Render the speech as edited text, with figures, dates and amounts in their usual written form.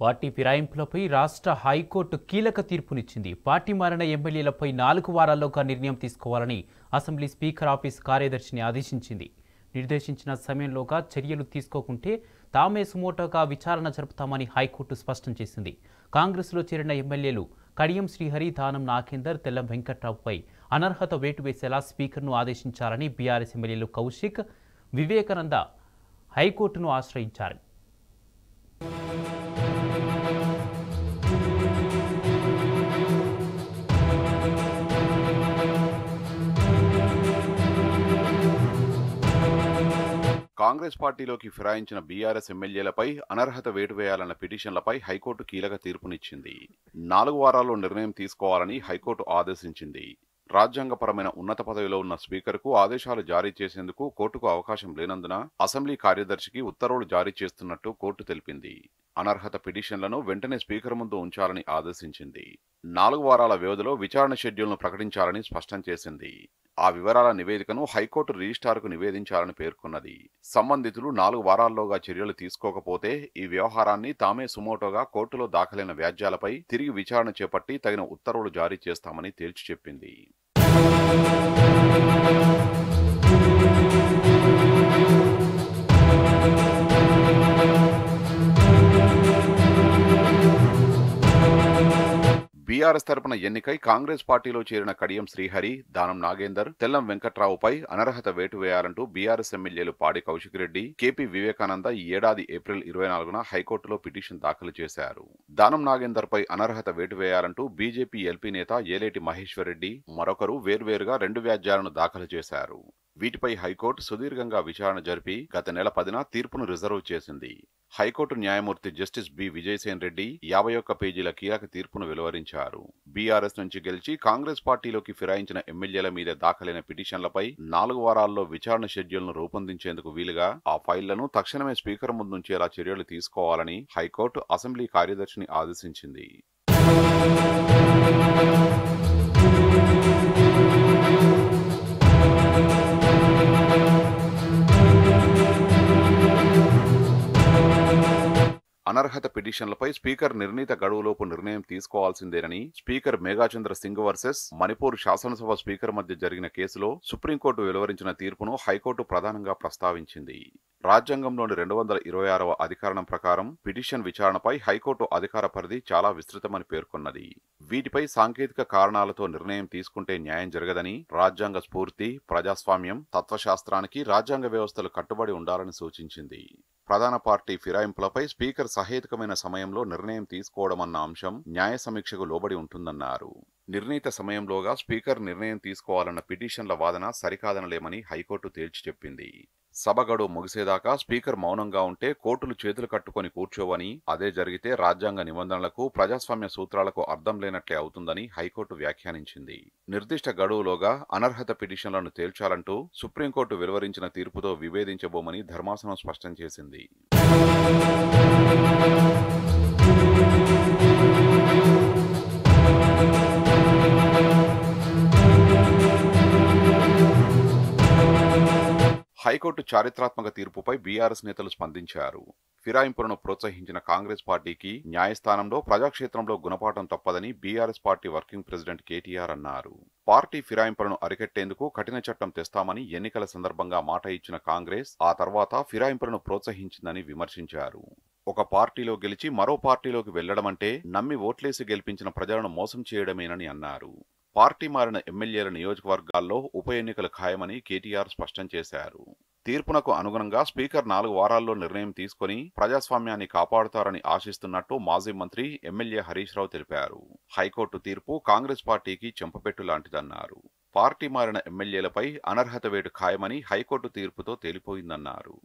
Party ఫిరాయింపులపై రాష్ట్ర high court కీలక తీర్పునిచ్చింది. Party మారిన ఎమ్మెల్యేలపై 4 వారాల్లోగా నిర్ణయం తీసుకోవాలని అసెంబ్లీ స్పీకర్ ఆఫీస్ కార్యదర్శిని ఆదేశించింది. నిర్దేశించిన సమయంలోగా చర్యలు తీసుకోకుంటే తామే సుమోటోగా విచారణ జరుపుతామని హైకోర్టు స్పష్టం చేసింది. కాంగ్రెస్లో చేరిన ఎమ్మెల్యేలు కడియం శ్రీహరి, దానం నాగేందర్, తెల్లం వెంకట్రావుపై అనర్హత వేటు వేసేలా స్పీకర్ను ఆదేశించాలని బీఆర్ఎస్ ఎమ్మెల్యేలు కౌశిక్, వివేకానంద హైకోర్టును ఆశ్రయించారు. కాంగ్రెస్ పార్టీలోకి ఫిరాయించిన బీఆర్ఎస్ ఎమ్మెల్యేలపై అనర్హత వేటు వేయాలన్న పిటిషన్లపై హైకోర్టు కీలక తీర్పునిచ్చింది. 4 వారాల్లో నిర్ణయం తీసుకోవాలని హైకోర్టు ఆదేశించింది. రాజ్యాంగపరమైన ఉన్నత పదవిలో ఉన్న స్పీకర్కు ఆదేశాలు జారీ చేసేందుకు కోర్టుకు అవకాశం లేనందున అసెంబ్లీ కార్యదర్శికి ఉత్తర్వులు జారీ చేస్తున్నట్టు కోర్టు తెలిపింది. అనర్హత పిటిషన్లను వెంటనే స్పీకర్ ముందు ఉంచాలని ఆదేశించింది. 4 వారాల వ్యవధిలో విచారణ షెడ్యూల్ను ప్రకటించాలని స్పష్టం చేసింది. ఆ వివరాల నివేదికను హైకోర్టు రిజిస్ట్రార్కు నివేదించాలని పేర్కొన్నది. సంబంధితులు 4 వారాల్లోగా చర్యలు తీసుకోకపోతే ఈ వ్యవహారాన్ని తామే సుమోటోగా కోర్టులో దాఖలైన వ్యాజ్యాలపై తిరిగి విచారణ చేపట్టి తగిన ఉత్తర్వులు జారీ చేస్తామని తేల్చి చెప్పింది. బీఆర్ఎస్ తరపున ఎన్నికై కాంగ్రెస్ పార్టీలో చేరిన కడియం శ్రీహరి, దానం నాగేందర్, తెల్లం వెంకట్రావుపై అనర్హత వేటు వేయాలంటూ బీఆర్ఎస్ ఎమ్మెల్యేలు పాడి కౌశిక్ రెడ్డి, కేపీ వివేకానంద ఈ ఏడాది ఏప్రిల్ 24న హైకోర్టులో పిటిషన్ దాఖలు చేశారు. దానం నాగేందర్ పై అనర్హత వేటు వేయాలంటూ బీజేపీ ఎల్పీ నేత ఏలేటి మహేశ్వర్ రెడ్డి మరొకరు వేర్వేరుగా 2 వ్యాజ్యాలను దాఖలు చేశారు. వీటిపై హైకోర్టు సుదీర్ఘంగా విచారణ జరిపి గత నెల 10న తీర్పును రిజర్వ్ చేసింది. హైకోర్టు న్యాయమూర్తి జస్టిస్ బి విజయసేన్ రెడ్డి 51 పేజీల కీలక తీర్పును వెలువరించారు. బీఆర్ఎస్ నుంచి గెలిచి కాంగ్రెస్ పార్టీలోకి ఫిరాయించిన ఎమ్మెల్యేల మీద దాఖలైన పిటిషన్లపై 4 వారాల్లో విచారణ షెడ్యూల్ను రూపొందించేందుకు వీలుగా ఆ ఫైళ్లను తక్షణమే స్పీకర్ ముందుంచేలా చర్యలు తీసుకోవాలని హైకోర్టు అసెంబ్లీ కార్యదర్శిని ఆదేశించింది. అనర్హత పిటిషన్లపై స్పీకర్ నిర్ణీత గడువులోపు నిర్ణయం తీసుకోవాల్సిందేనని స్పీకర్ మేఘాచంద్ర సింగ్ వర్సెస్ మణిపూర్ శాసనసభ స్పీకర్ మధ్య జరిగిన కేసులో సుప్రీంకోర్టు వెలువరించిన తీర్పును హైకోర్టు ప్రధానంగా ప్రస్తావించింది. రాజ్యాంగంలోని 226వ అధికరణం ప్రకారం పిటిషన్ విచారణపై హైకోర్టు అధికార పరిధి చాలా విస్తృతమని పేర్కొన్నది. వీటిపై సాంకేతిక కారణాలతో నిర్ణయం తీసుకుంటే న్యాయం జరగదని, రాజ్యాంగ స్ఫూర్తి, ప్రజాస్వామ్యం, తత్వశాస్త్రానికి రాజ్యాంగ వ్యవస్థలు కట్టుబడి ఉండాలని సూచించింది. ప్రధాన పార్టీ ఫిరాయింపులపై స్పీకర్ సహేతుకమైన సమయంలో నిర్ణయం తీసుకోవడమన్న అంశం న్యాయ సమీక్షకు లోబడి ఉంటుందన్నారు. నిర్ణీత సమయంలోగా స్పీకర్ నిర్ణయం తీసుకోవాలన్న పిటిషన్ల వాదన సరికాదనలేమని హైకోర్టు తేల్చి చెప్పింది. సభ గడువు ముగిసేదాకా స్పీకర్ మౌనంగా ఉంటే కోర్టులు చేతులు కట్టుకొని కూర్చోవని, అదే జరిగితే రాజ్యాంగ నిబంధనలకు, ప్రజాస్వామ్య సూత్రాలకు అర్థం లేనట్లే అవుతుందని హైకోర్టు వ్యాఖ్యానించింది. నిర్దిష్ట గడువులోగా అనర్హత పిటిషన్లను తేల్చాలంటూ సుప్రీంకోర్టు వెలువరించిన తీర్పుతో విభేదించబోమని ధర్మాసనం స్పష్టం చేసింది. హైకోర్టు చారిత్రాత్మక తీర్పుపై బీఆర్ఎస్ నేతలు స్పందించారు. ఫిరాయింపులను ప్రోత్సహించిన కాంగ్రెస్ పార్టీకి న్యాయస్థానంలో, ప్రజాక్షేత్రంలో గుణపాఠం తప్పదని BRS party working president KTR అన్నారు. పార్టీ ఫిరాయింపులను అరికట్టేందుకు కఠిన చట్టం తెస్తామని ఎన్నికల సందర్భంగా మాట ఇచ్చిన కాంగ్రెస్ ఆ తర్వాత ఫిరాయింపులను ప్రోత్సహించిందని విమర్శించారు. ఒక పార్టీలో గెలిచి మరో పార్టీలోకి వెళ్లడమంటే నమ్మి ఓట్లేసి గెలిపించిన ప్రజలను మోసం చేయడమేనని అన్నారు. పార్టీ మారిన ఎమ్మెల్యేల నియోజకవర్గాల్లో ఉప ఎన్నికలు ఖాయమని కేటీఆర్ స్పష్టం చేశారు. తీర్పునకు అనుగుణంగా స్పీకర్ 4 వారాల్లో నిర్ణయం తీసుకుని ప్రజాస్వామ్యాన్ని కాపాడుతారని ఆశిస్తున్నట్టు మాజీ మంత్రి ఎమ్మెల్యే హరీష్ రావు తెలిపారు. హైకోర్టు తీర్పు కాంగ్రెస్ పార్టీకి చెంపపెట్టు లాంటిదన్నారు. పార్టీ మారిన ఎమ్మెల్యేలపై అనర్హత వేటు ఖాయమని హైకోర్టు తీర్పుతో తేలిపోయిందన్నారు.